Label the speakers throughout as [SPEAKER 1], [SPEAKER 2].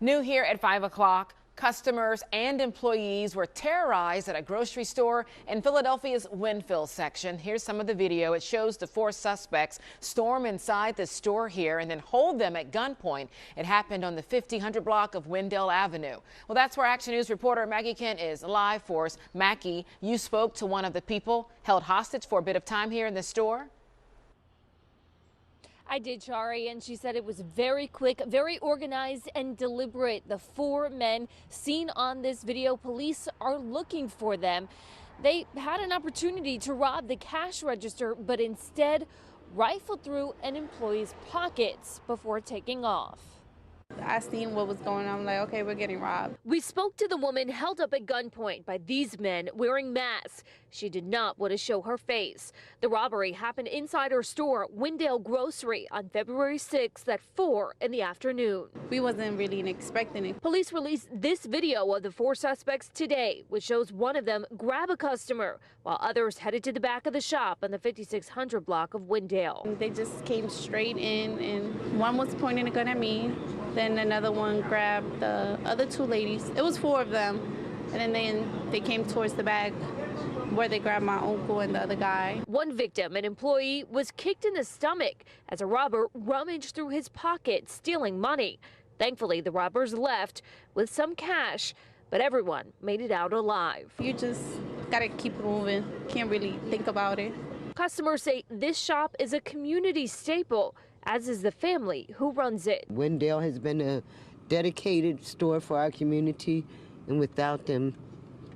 [SPEAKER 1] New here at 5 o'clock, customers and employees were terrorized at a grocery store in Philadelphia's Winfield section. Here's some of the video. It shows the 4 suspects storm inside the store here and then hold them at gunpoint. It happened on the 5000 block of Wendell Avenue. Well, that's where Action News reporter Maggie Kent is live for us. Maggie, you spoke to one of the people held hostage for a bit of time here in the store.
[SPEAKER 2] I did, Shari, and she said it was very quick, very organized and deliberate. The 4 men seen on this video, police are looking for them. They had an opportunity to rob the cash register, but instead rifled through an employee's pockets before taking off.
[SPEAKER 3] I seen what was going on. I'm like, okay, we're getting robbed.
[SPEAKER 2] We spoke to the woman held up at gunpoint by these men wearing masks. She did not want to show her face. The robbery happened inside her store, Wendell Grocery, on February 6th at 4 in the afternoon.
[SPEAKER 3] We wasn't really expecting it.
[SPEAKER 2] Police released this video of the 4 suspects today, which shows one of them grab a customer while others headed to the back of the shop on the 5600 block of Wendell.
[SPEAKER 3] They just came straight in, and one was pointing a gun at me. Then another one grabbed the other 2 ladies. It was 4 of them. And then they came towards the back where they grabbed my uncle and the other guy.
[SPEAKER 2] One victim, an employee, was kicked in the stomach as a robber rummaged through his pocket, stealing money. Thankfully, the robbers left with some cash, but everyone made it out alive.
[SPEAKER 3] You just gotta keep moving. Can't really think about it.
[SPEAKER 2] Customers say this shop is a community staple, as is the family who runs it.
[SPEAKER 4] Wendell has been a dedicated store for our community, and without them,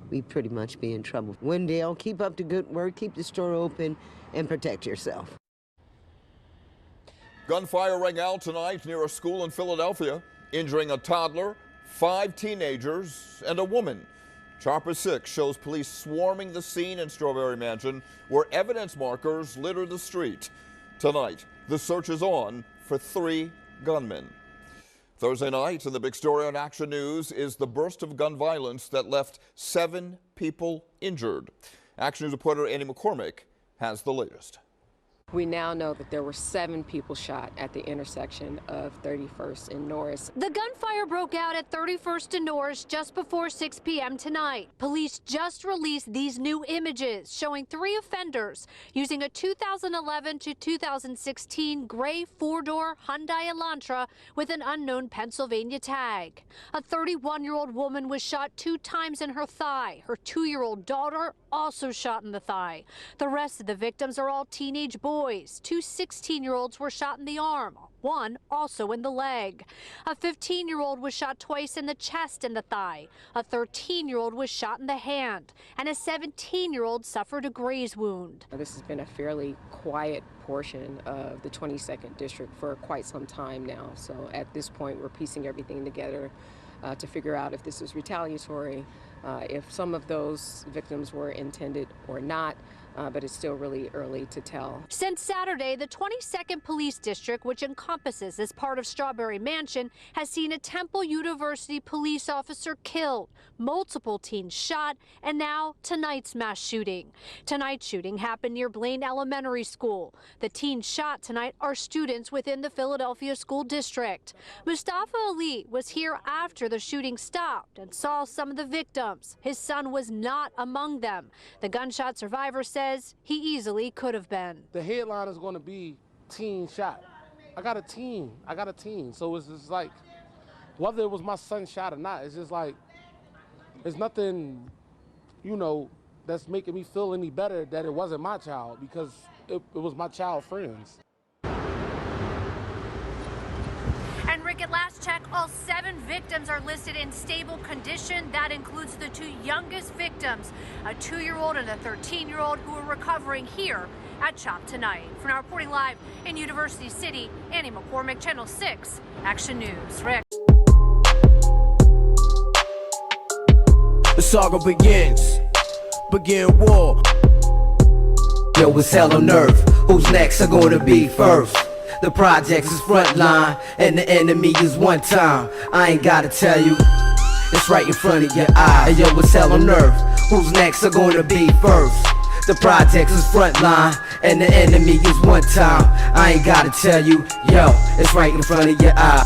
[SPEAKER 4] we'd pretty much be in trouble. Wendell, keep up the good work, keep the store open, and protect yourself.
[SPEAKER 5] Gunfire rang out tonight near a school in Philadelphia, injuring a toddler, 5 teenagers, and a woman. Chopper 6 shows police swarming the scene in Strawberry Mansion, where evidence markers litter the street. Tonight, the search is on for 3 gunmen. Thursday night, and the big story on Action News is the burst of gun violence that left 7 people injured. Action News reporter Annie McCormick has the latest.
[SPEAKER 6] We now know that there were 7 people shot at the intersection of 31st and Norris.
[SPEAKER 7] The gunfire broke out at 31st and Norris just before 6 p.m. tonight. Police just released these new images showing 3 offenders using a 2011 to 2016 gray 4-door Hyundai Elantra with an unknown Pennsylvania tag. A 31-year-old woman was shot 2 times in her thigh. Her 2-year-old daughter also shot in the thigh. The rest of the victims are all teenage boys. 2 16-year-olds were shot in the arm, 1 also in the leg. A 15-year-old was shot twice in the chest and the thigh. A 13-year-old was shot in the hand, and a 17-year-old suffered a graze wound.
[SPEAKER 6] This has been a fairly quiet portion of the 22nd District for quite some time now. So at this point, we're piecing everything together to figure out if this is retaliatory, if some of those victims were intended or not. But it's still really early to tell.
[SPEAKER 7] Since Saturday, the 22nd Police District, which encompasses this part of Strawberry Mansion, has seen a Temple University police officer killed, multiple teens shot, and now tonight's mass shooting. Tonight's shooting happened near Blaine Elementary School. The teens shot tonight are students within the Philadelphia School District. Mustafa Ali was here after the shooting stopped and saw some of the victims. His son was not among them. The gunshot survivor says he easily could have been.
[SPEAKER 8] The headline is going to be teen shot. I got a teen. So it's just like, whether it was my son shot or not, it's just like, there's nothing, that's making me feel any better that it wasn't my child, because it was my child friends.
[SPEAKER 7] And Rick, at last check, all 7 victims are listed in stable condition. That includes the 2 youngest victims, a 2-year-old and a 13-year-old, who are recovering here at CHOP tonight. For now, reporting live in University City, Annie McCormick, Channel 6, Action News. Rick.
[SPEAKER 9] The saga begins. Begin war.
[SPEAKER 10] Yo, it's hell on earth. Who's next are gonna be first? The projects is frontline, and the enemy is one time. I ain't gotta tell you, it's right in front of your eye. Yo, it's hell on earth. Who's next are gonna be first? The projects is frontline, and the enemy is one time. I ain't gotta tell you, yo, it's right in front of your eye.